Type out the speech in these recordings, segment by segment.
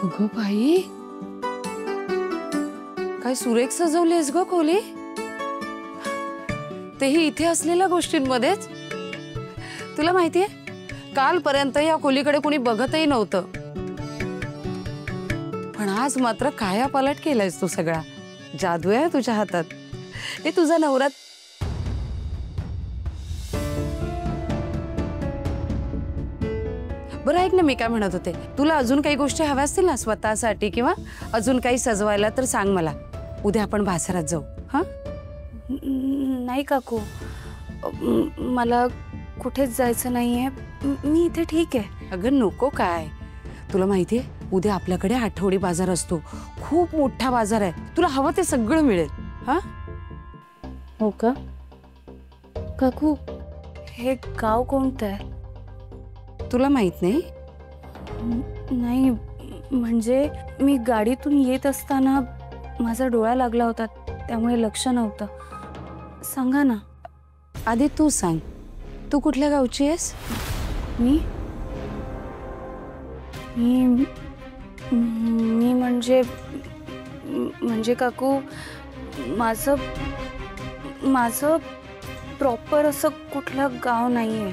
अगं बाई, काय सुरेख सजवलीस ग खोली, तेही इथे असलेल्या गोष्टींमध्येच. तुला माहितीये, कालपर्यंत या खोलीकडे कोणी बघतही नव्हतं, पण आज मात्र कायापालट केलायस तू सगळा. जादू आहे तुझ्या हातात. हे तुझा नवरा. बरं ऐक ना, मी काय म्हणत होते, तुला अजून काही गोष्टी हव्या असतील ना स्वतःसाठी किंवा अजून काही सजवायला तर सांग मला. उद्या आपण बाजारात जाऊ. हा नाही काकू, मला कुठेच जायचं नाहीये, मी इथे ठीक आहे. अगं नको काय, तुला माहितीये उद्या आपल्याकडे आठवडी बाजार असतो. खूप मोठा बाजार आहे, तुला हवं ते सगळं मिळेल. हा हो का काकू, हे गाव कोणतं आहे? तुला माहित नाही? नाही, म्हणजे मी गाडीतून येत असताना माझा डोळा लागला होता, त्यामुळे लक्ष नव्हतं. सांगा ना. आधी तू सांग, तू कुठल्या गावची आहेस? मी मी मी म्हणजे काकू, माझं प्रॉपर असं कुठलं गाव नाहीये.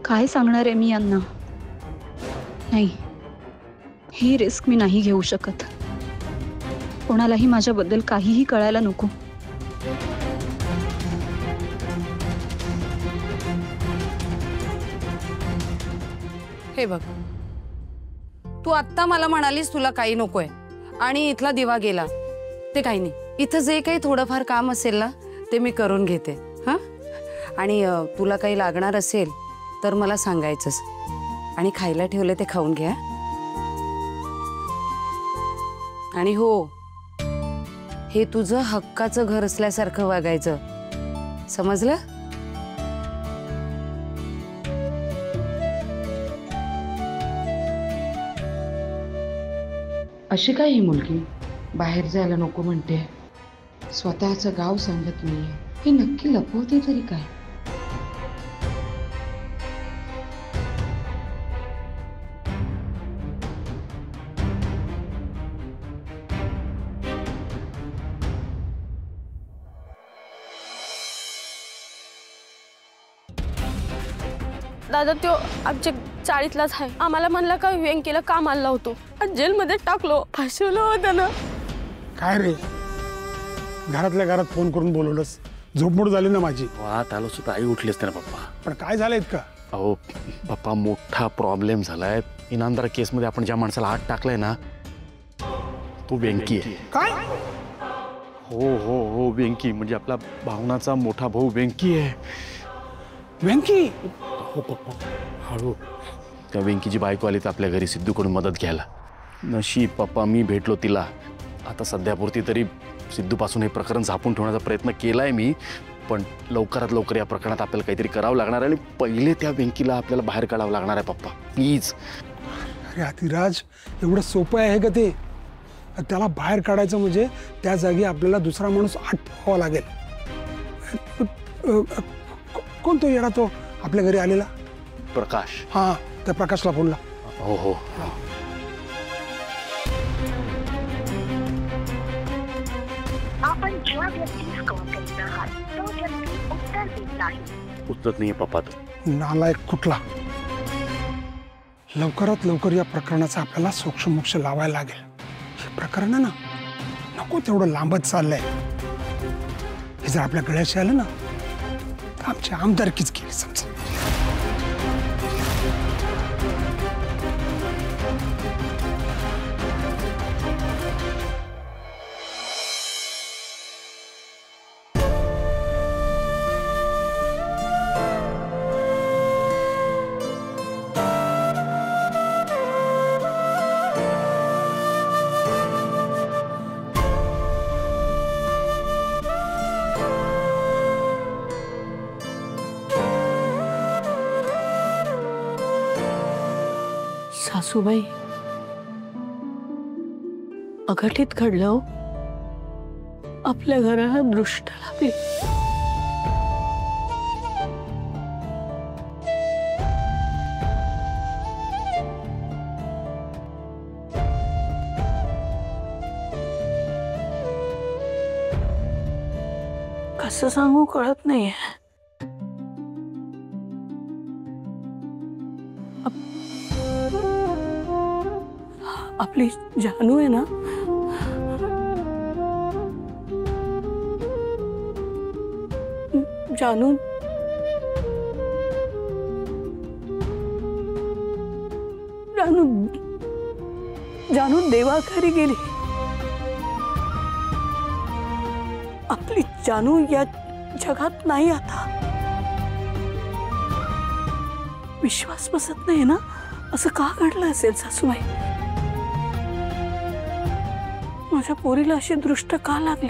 काय सांगणार आहे मी यांना? नाही, ही रिस्क मी नाही घेऊ शकत. कोणालाही माझ्याबद्दल काहीही कळायला नको. हे बघ, तू आत्ता मला म्हणालीस तुला काही नकोय आणि इथला दिवा गेला. ते काही नाही, इथं जे काही थोडंफार काम असेल ना ते मी करून घेते. हा, आणि तुला काही लागणार असेल तर मला सांगायचंच. आणि खायला ठेवले ते खाऊन घ्या. आणि हो, हे तुझं हक्काचं घर असल्यासारखं वागायचं, समजलं? अशी काय ही मुलगी बाहेर जायला नको म्हणते, स्वतःचं गाव सांगत नाहीये. हे नक्की लपवते तरी काय? दादा तो आमच्या चाळीतलाच आहे. आम्हाला म्हणला का व्यंकीला कामाला होतो आणि जेलमध्ये टाकलो, फसवलं होतं ना. काय रे, घरातल्या घरात फोन करून बोलवलंस? झोपमोड झाली ना माझी. वात आलो सुद्धा आई उठलीच ना पप्पा. पण काय झालंय का? अहो पप्पा, मोठा प्रॉब्लेम झालाय. इनामदार केसमध्ये आपण ज्या माणसाला हात टाकलाय ना तो व्यंकी आहे. काय? हो हो हो, व्यंकी म्हणजे आपला भावनाचा मोठा भाऊ व्यंकी आहे. व्यंकी? हो पप्पा, हळू. त्या व्यंकीची बायको आली तर आपल्या घरी सिद्धूकडून मदत घ्यायला. नशीब पप्पा मी भेटलो तिला. आता सध्यापुरती तरी सिद्धूपासून हे प्रकरण झापून ठेवण्याचा प्रयत्न केलाय मी, पण लवकरात लवकर या प्रकरणात आपल्याला काहीतरी करावं लागणार आहे. आणि पहिले त्या व्यंकीला आपल्याला बाहेर काढावं लागणार आहे पप्पा, प्लीज. अरे अतिराज, एवढं सोपं आहे का ते? त्याला बाहेर काढायचं म्हणजे त्या जागी आपल्याला दुसरा माणूस आठवावा लागेल. कोण तो येणार तो आपल्या घरी आलेला? प्रकाश. हा, त्या प्रकाशला फोन ला. हो हो. आपण ज्या व्यक्तीस कॉल करीत आहात तो व्यक्ती उत्तर देत नाही. उचलत नाहीये पप्पा तो. नालायक कुठला. लवकरात लवकर या प्रकरणाचा आपल्याला सोक्षमोक्ष लावायला लागेल. हे प्रकरण ना नको तेवढं लांबत चाललंय. हे जर आपल्या गळ्याशी आलं ना तर आमची आमदारकीच केली समजा. सासूबाई, अघटित घडलं. आपल्या घराला दृष्ट लागली. कसं सांगू कळत नाहीये. आपली जानू आहे ना, जानू जानू जानू देवाघरी गेली. आपली जानू या जगात नाही आता. विश्वास बसत नाही ना, असं का घडलं असेल सासूबाई? माझ्या पोरीला अशी दृष्ट का लागली?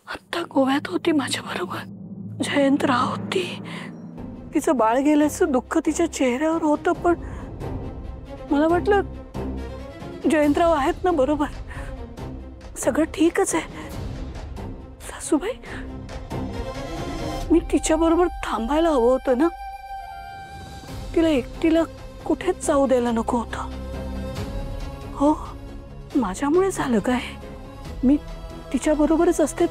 आता गोव्यात होती माझ्या बरोबर, जयंतराव होती. तिचं बाळ गेल्याचं दुःख तिच्या चेहऱ्यावर होतं, पण मला वाटलं जयंतराव आहेत ना बरोबर, सगळं ठीकच आहे. सासूबाई, मी तिच्या बरोबर थांबायला हवं होतं ना. तिला एकटीला कुठेच जाऊ द्यायला नको होतं. हो, माझ्यामुळे झालं काय? मी तिच्या बरोबरच असते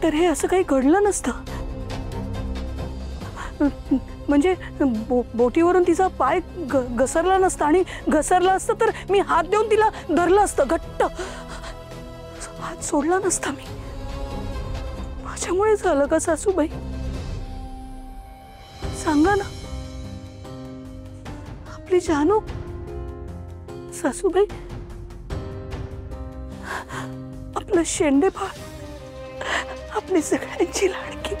तर हे असं काही घडलं नसतं. म्हणजे बोटीवरून तिचा पाय घसरला नसता, आणि घसरला असतं तर मी हात देऊन तिला धरलं असतं घट्ट. हात सोडला नसता मी. माझ्यामुळे झालं का सासूबाई? सांगा ना. आपली जानू, सासूबाई, आपलं शेंडेफळ, आपली सगळ्यांची लाडकी,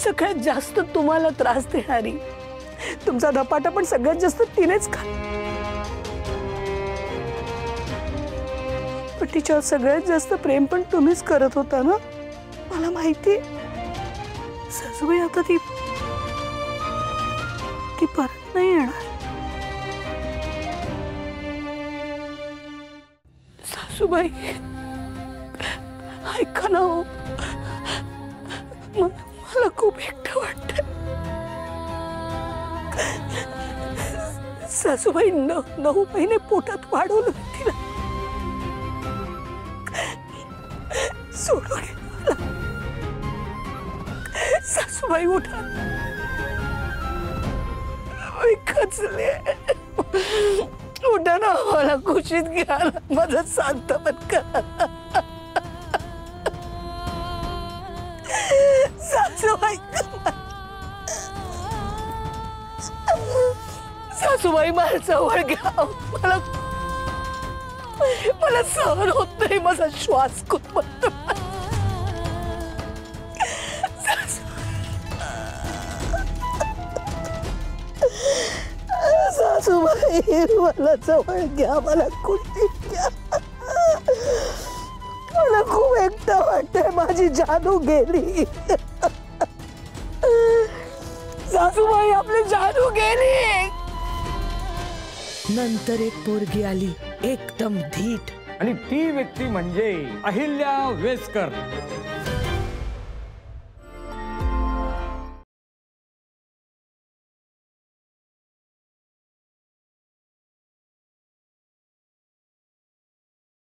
सगळ्यात जास्त तुम्हाला त्रास देणारी, तुमचा धपाटा पण सगळ्यात जास्त तिनेच खा. पण तिच्यावर सगळ्यात जास्त प्रेम पण तुम्हीच करत होता ना, मला माहिती. सासूबाई, आता ती परत नाही येणार. सासूबाई, ऐका ना हो, मला खूप एकटं वाटत. सासूबाई, 9 महिने पोटात वाढवलं तिला. सोडून गेला. सासूबाई, उठा. खचले. उठा ना, मला खुशीत घ्या. माझं सांत्वन करा. सासूबाई, सासूबाई, मला जवळ घ्या. मला सहन होत नाही. माझा श्वास गुदमरतो. सासूबाई, मला जवळ घ्या. मला खुशीत घ्या. मला खूप एकटं वाटतंय. माझी जानू गेली. सासूबाई, आपली जानू गेली. नंतर एक पोरगी आली, एकदम धीट, आणि ती व्यक्ती म्हणजे अहिल्या वेसकर.